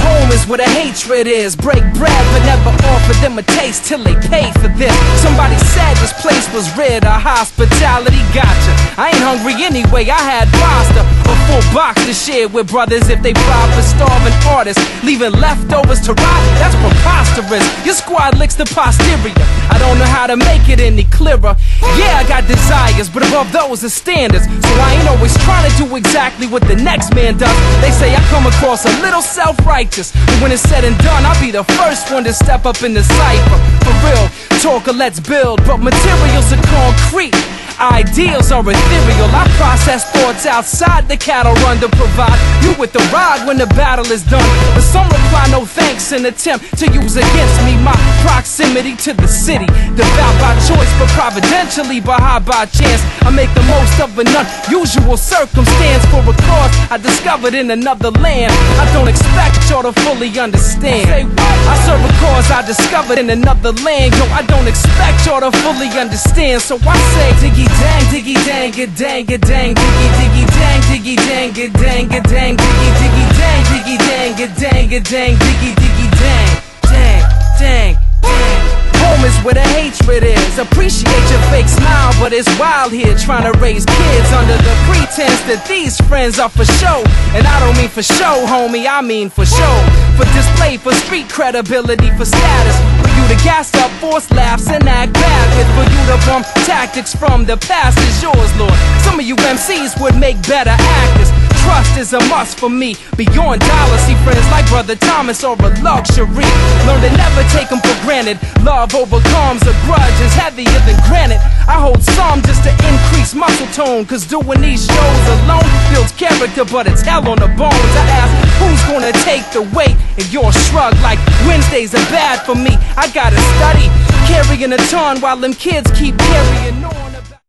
home is where the hatred is. Break bread but never offer them a taste till they pay for this. Somebody said this place was rid of hospitality. Gotcha, I ain't hungry anyway, I had pasta, a full box to share with brothers if they bribe for starving artists. Leaving leftovers to rot, that's preposterous. Your squad licks the posterior. I don't know how to make it any clearer. Yeah, I got desires, but above those are standards. So I ain't always trying to do exactly what the next man does. They say I come across a little self-righteous, but when it's said and done, I'll be the first one to step up in the cypher. For real, talk or let's build, but materials are concrete. Ideals are ethereal. I process thoughts outside the cattle run to provide you with the ride when the battle is done. But some reply no thanks and attempt to use against me my proximity to the city. Devout by choice but providentially by high by chance. I make the most of an unusual circumstance for a cause I discovered in another land. I don't expect y'all to fully understand. I serve a cause I discovered in another land. Yo, I don't expect y'all to fully understand. So I say diggy dang, diggy dang, it dang, it dang, diggy diggy dang, diggy dang, it dang, it dang, diggy diggy dang, diggy dang, it dang, it dang, diggy diggy dang, dang, dang, dang. Home is where the hatred is. Appreciate your fake smile, but it's wild here trying to raise kids under the pretense that these friends are for show. And I don't mean for show, homie, I mean for show. For display, for street credibility, for status. For you to gas up, force laughs, and act bad with. For you to bump tactics from the past is yours, Lord. Some of you MCs would make better actors. Trust is a must for me. Beyond dollars, see friends like Brother Thomas or a luxury. Learn to never take them for granted. Love overcomes a grudge is heavier than granite. I hold some just to increase muscle tone, cause doing these shows alone builds character, but it's hell on the bones. I ask, who's gonna take the weight? And you're shrug like Wednesdays are bad for me. I gotta study, carrying a ton while them kids keep carrying on.